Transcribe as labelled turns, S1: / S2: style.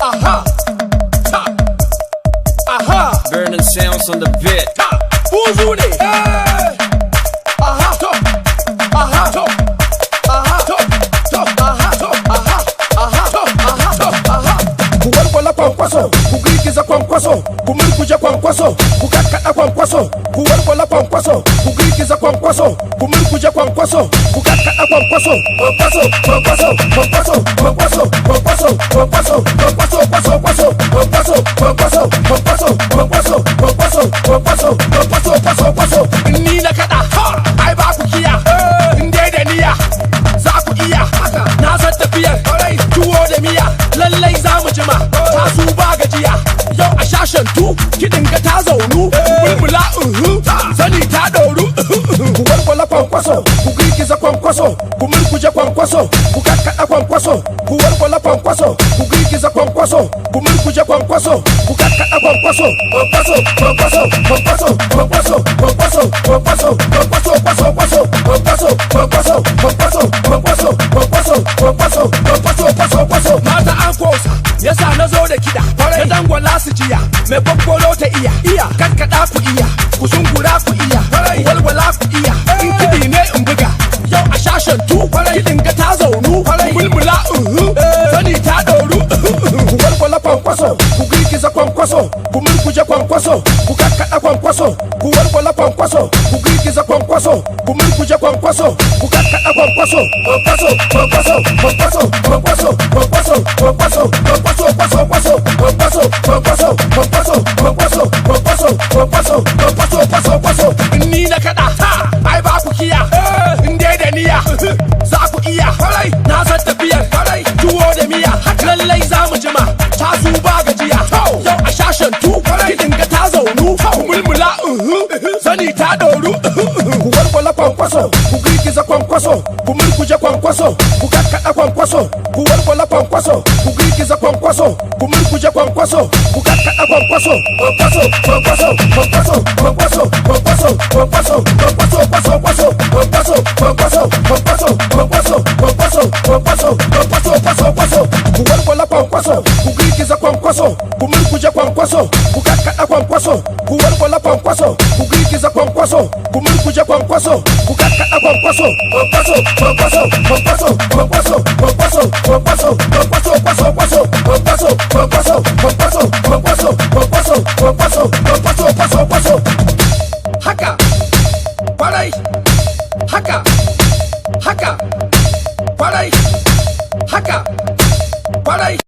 S1: Aha. Ha. Aha.
S2: Burning sounds on the bit.
S1: Ha. Buzu ne. Aha. To. Aha. To. Aha. To. To. Aha. To. Aha. Aha. To. Aha. To. Aha. Ku walwala kwankwaso, ku girgiza kwankwaso, ku murkuje kwankwaso, ku kakkaɗa kwankwaso, ku walwala kwankwaso, ku girgiza kwankwaso, ku murkuje kwankwaso, ku kakkaɗa kwankwaso, kwankwaso, kwankwaso, kwankwaso, kwankwaso, kwankwaso, kwankwaso, kwankwaso, kwankwaso, kwankwaso, kwankwaso, kwankwaso, kwankwaso, kwankwaso, kwankwaso, kwankwaso, kwankwaso, kwankwaso. Ni na kaɗa, ai ba ku kiya, in dai da niyya, za ku iya, na san tafiyar, tuwo da miya, lallai za mu jima, ta su ba gajiya, yau a shashantu, kiɗin ga ta zaunu, bulbula sani ta ɗauru. Ku walwala kwankwaso, ku girgiza kwankwaso, ku murkuje kwankwaso, ku kakkaɗa kwankwaso, ku walwala kwankwaso, ku girgiza kwankwaso, ku murkuje kwankwaso, ku kakkaɗa kwankwaso, kwankwaso, kwankwaso, kwankwaso, kwankwaso, kwankwaso, kwankwaso, kwankwaso, kwankwaso, kwankwaso, kwankwaso, kwankwaso, kwankwaso, kwankwaso, kwankwaso, kwankwaso, kwankwaso, kwankwaso. Mata an kosa, yasa na zo da kiɗa, na dangwala su jiya, mai kwakwalo ta iya, kakkaɗa ku iya, ku sungura ku iya, walwala ku iya, in kiɗi ne in buga, yau a shashantu, kiɗin ga ta zaunu, mulmula sani ta ɗauru. Ku walwala kwankwaso, ku girgiza kwankwaso, ku murkuje kwankwaso, ku kakkaɗa kwankwaso, ku walwala kwankwaso, ku girgiza kwankwaso, ku murkuje kwankwaso, ku kakkaɗa kwankwaso, kwankwaso, kwankwaso, kwankwaso, kwankwaso, kwankwaso, kwankwaso, kwankwaso, kwankwaso, kwankwaso, kwankwaso, kwankwaso, kwankwaso, kwankwaso, kwankwaso, kwankwaso, kwankwaso, kwankwaso. Ni na kaɗa, ai ba ku kiya, in dai da niyya, za ku iya, na san tafiyar, tuwo da miya, lallai za mu jima, ta su ba gajiya, yau a shashantu, kiɗin ga ta zaunu, mulmula sani ta ɗauru. Ku walwala kwankwaso, ku girgiza kwankwaso, ku murkuje kwankwaso, ku kakkaɗa kwankwaso, ku walwala kwankwaso, ku girgiza kwankwaso, ku murkuje kwankwaso, ku kakkaɗa kwankwaso, kwankwaso, kwankwaso, kwankwaso, kwankwaso, kwankwaso, kwankwaso, kwankwaso, kwankwaso, kwankwaso, kwankwaso, kwankwaso, kwankwaso, kwankwaso, kwankwaso, kwankwaso, kwankwaso. Ku walwala kwankwaso, ku girgiza kwankwaso, ku murkuje kwankwaso, ku kakkaɗa kwankwaso, ku walwala kwankwaso, ku girgiza kwankwaso, ku murkuje kwankwaso, ku kakkaɗa kwankwaso, kwankwaso, kwankwaso, kwankwaso, kwankwaso, kwankwaso, kwankwaso.